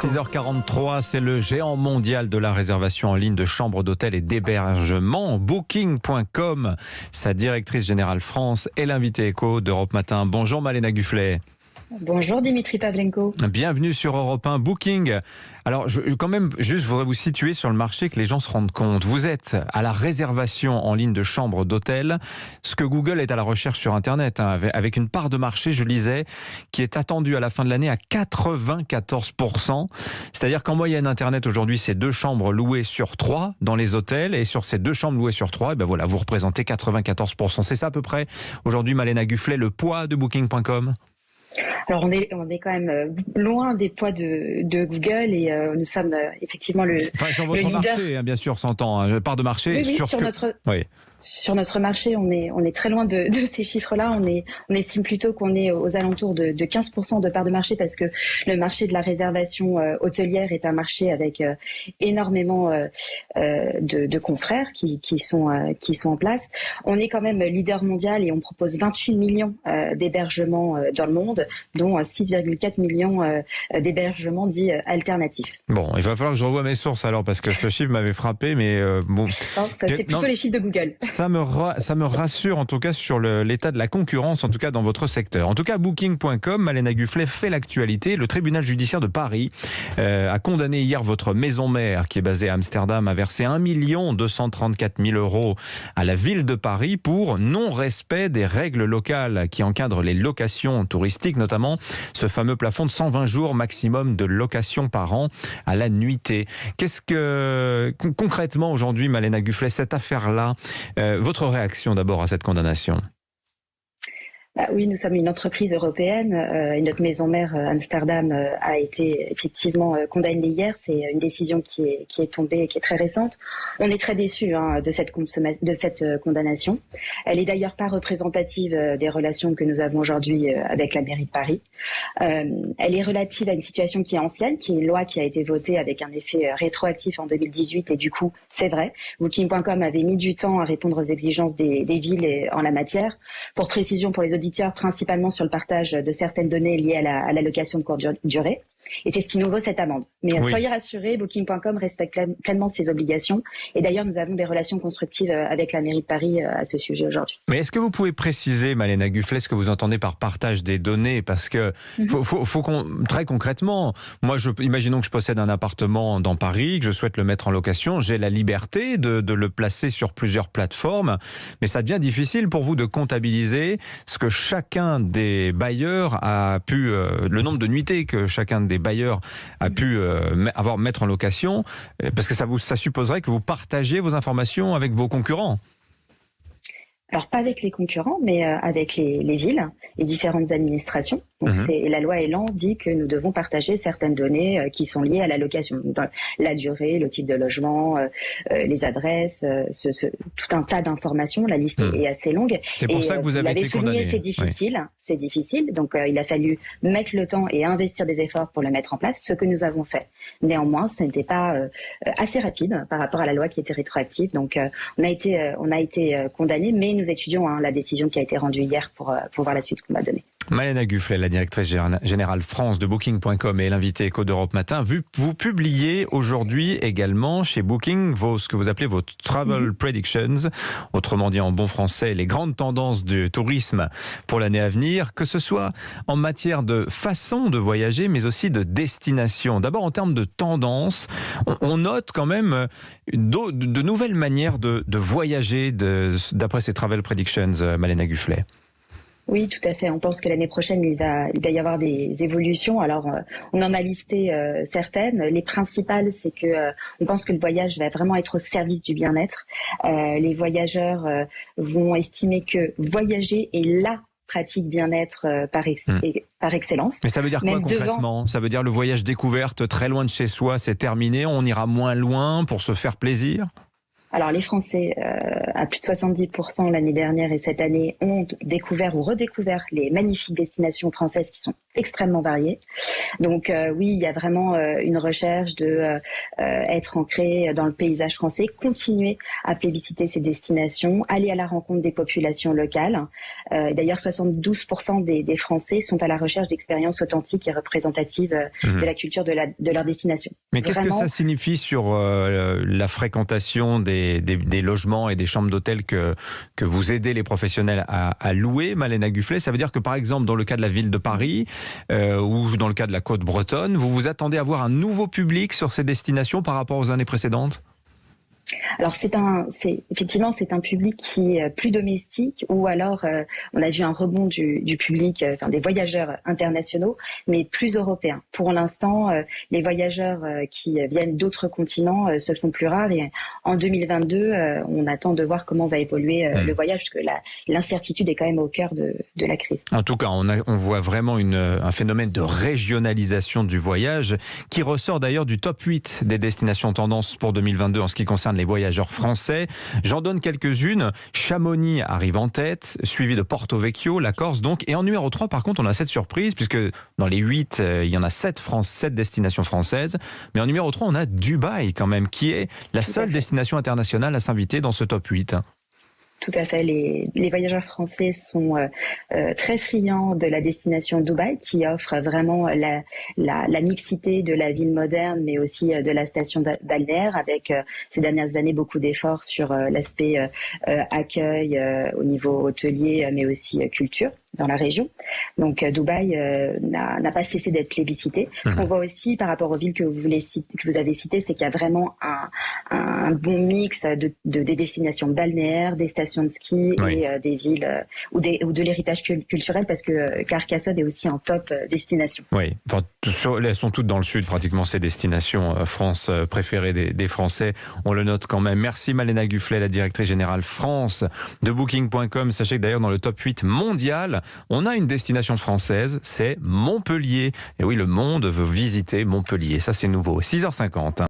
6h43, c'est le géant mondial de la réservation en ligne de chambres d'hôtel et d'hébergement. Booking.com, sa directrice générale France est l'invité écho d'Europe Matin. Bonjour Malena Guflet. Bonjour Dimitri Pavlenko. Bienvenue sur Europe 1 Booking. Alors, je voudrais vous situer sur le marché, que les gens se rendent compte. Vous êtes à la réservation en ligne de chambres d'hôtel, ce que Google est à la recherche sur Internet, avec une part de marché, je lisais, qui est attendue à la fin de l'année à 94%. C'est-à-dire qu'en moyenne, Internet aujourd'hui, c'est 2 chambres louées sur 3 dans les hôtels. Et sur ces 2 chambres louées sur 3, vous représentez 94%. C'est ça à peu près, aujourd'hui, Malena Guflet, le poids de Booking.com ? Alors on est quand même loin des poids de Google et nous sommes effectivement sur votre leader. Marché, bien sûr, s'entend, part de marché. Oui, sur notre marché, on est très loin de ces chiffres-là. On estime plutôt qu'on est aux alentours de 15% de part de marché, parce que le marché de la réservation hôtelière est un marché avec énormément de confrères qui sont en place. On est quand même leader mondial et on propose 28 millions d'hébergements dans le monde, dont 6,4 millions d'hébergements dits alternatifs. Bon, il va falloir que je revoie mes sources alors, parce que ce chiffre m'avait frappé, mais bon. C'est plutôt les chiffres de Google. Ça me rassure en tout cas sur l'état de la concurrence, en tout cas dans votre secteur. En tout cas, Booking.com, Malena Guflet, fait l'actualité. Le tribunal judiciaire de Paris a condamné hier votre maison mère, qui est basée à Amsterdam, à verser 1 234 000 € à la ville de Paris pour non-respect des règles locales qui encadrent les locations touristiques, notamment ce fameux plafond de 120 jours maximum de location par an à la nuitée. Qu'est-ce que, concrètement aujourd'hui, Malena Guflet, cette affaire-là, votre réaction d'abord à cette condamnation ? Oui, nous sommes une entreprise européenne et notre maison mère Amsterdam a été effectivement condamnée hier. C'est une décision qui est tombée et qui est très récente. On est très déçus de cette condamnation. Elle est d'ailleurs pas représentative des relations que nous avons aujourd'hui avec la mairie de Paris. Elle est relative à une situation qui est ancienne, qui est une loi qui a été votée avec un effet rétroactif en 2018, et du coup, c'est vrai, Booking.com avait mis du temps à répondre aux exigences des villes en la matière. Pour précision, pour les auditeurs, principalement sur le partage de certaines données liées à la location de courte durée. Et c'est ce qui nous vaut cette amende. Mais soyez rassurés, Booking.com respecte pleinement ses obligations. Et d'ailleurs, nous avons des relations constructives avec la mairie de Paris à ce sujet aujourd'hui. Mais est-ce que vous pouvez préciser, Malena Guflet, ce que vous entendez par partage des données ? Parce que faut très concrètement, moi, imaginons que je possède un appartement dans Paris, que je souhaite le mettre en location, j'ai la liberté de le placer sur plusieurs plateformes, mais ça devient difficile pour vous de comptabiliser ce que chacun des bailleurs a pu, le nombre de nuitées que chacun des bailleurs a pu mettre en location, parce que ça supposerait que vous partagez vos informations avec vos concurrents. Alors pas avec les concurrents, mais avec les villes et différentes administrations. Donc la loi Elan dit que nous devons partager certaines données qui sont liées à la location. Donc, la durée, le type de logement, les adresses, tout un tas d'informations. La liste est assez longue. C'est pour ça que vous avez été condamné. C'est difficile. C'est difficile. Donc il a fallu mettre le temps et investir des efforts pour le mettre en place, ce que nous avons fait. Néanmoins, ce n'était pas assez rapide par rapport à la loi qui était rétroactive. Donc on a été condamné, mais nous étudions la décision qui a été rendue hier pour voir la suite qu'on va donner. Malena Guflet, la directrice générale France de Booking.com et l'invité écho d'Europe Matin. Vous publiez aujourd'hui également chez Booking ce que vous appelez vos Travel Predictions, autrement dit en bon français, les grandes tendances du tourisme pour l'année à venir, que ce soit en matière de façon de voyager, mais aussi de destination. D'abord, en termes de tendances, on note quand même de nouvelles manières de voyager d'après ces Travel Predictions, Malena Guflet. Oui, tout à fait. On pense que l'année prochaine, il va y avoir des évolutions. Alors, on en a listé certaines. Les principales, c'est que on pense que le voyage va vraiment être au service du bien-être. Les voyageurs vont estimer que voyager est la pratique bien-être par excellence. Mais ça veut dire quoi concrètement ? Ça veut dire le voyage découverte très loin de chez soi, c'est terminé, on ira moins loin pour se faire plaisir ? Alors les Français, à plus de 70% l'année dernière et cette année, ont découvert ou redécouvert les magnifiques destinations françaises qui sont extrêmement variés. Donc oui, il y a vraiment une recherche de être ancré dans le paysage français, continuer à plébisciter ces destinations, aller à la rencontre des populations locales. D'ailleurs, 72% des Français sont à la recherche d'expériences authentiques et représentatives de la culture de leur destination. Mais qu'est-ce que ça signifie sur la fréquentation des logements et des chambres d'hôtel que vous aidez les professionnels à louer, Malène Agufflet? Ça veut dire que par exemple, dans le cas de la ville de Paris, ou dans le cas de la côte bretonne, vous vous attendez à avoir un nouveau public sur ces destinations par rapport aux années précédentes? Alors effectivement c'est un public qui est plus domestique, ou alors on a vu un rebond du public, des voyageurs internationaux, mais plus européens. Pour l'instant, les voyageurs qui viennent d'autres continents se font plus rares, et en 2022, on attend de voir comment va évoluer le voyage, parce que l'incertitude est quand même au cœur de la crise. En tout cas, on voit vraiment un phénomène de régionalisation du voyage qui ressort d'ailleurs du top 8 des destinations tendances pour 2022 en ce qui concerne les voyageurs français. J'en donne quelques-unes. Chamonix arrive en tête, suivi de Porto Vecchio, la Corse donc. Et en numéro 3, par contre, on a cette surprise, puisque dans les 8, il y en a 7 destinations françaises. Mais en numéro 3, on a Dubaï quand même, qui est la seule destination internationale à s'inviter dans ce top 8. Tout à fait. Les voyageurs français sont très friands de la destination Dubaï, qui offre vraiment la mixité de la ville moderne, mais aussi de la station balnéaire, avec ces dernières années beaucoup d'efforts sur l'aspect accueil au niveau hôtelier, mais aussi culture dans la région. Donc Dubaï n'a pas cessé d'être plébiscité. Ce qu'on voit aussi par rapport aux villes que vous avez citées, c'est qu'il y a vraiment un bon mix des destinations balnéaires, des stations de ski, et des villes ou de l'héritage culturel, parce que Carcassonne est aussi en top destination. Oui, elles sont toutes dans le sud pratiquement, ces destinations France préférées des Français. On le note quand même. Merci Malène Agufflet, la directrice générale France de Booking.com. Sachez que d'ailleurs dans le top 8 mondial, on a une destination française, c'est Montpellier. Et oui, le monde veut visiter Montpellier. Ça, c'est nouveau. 6h50.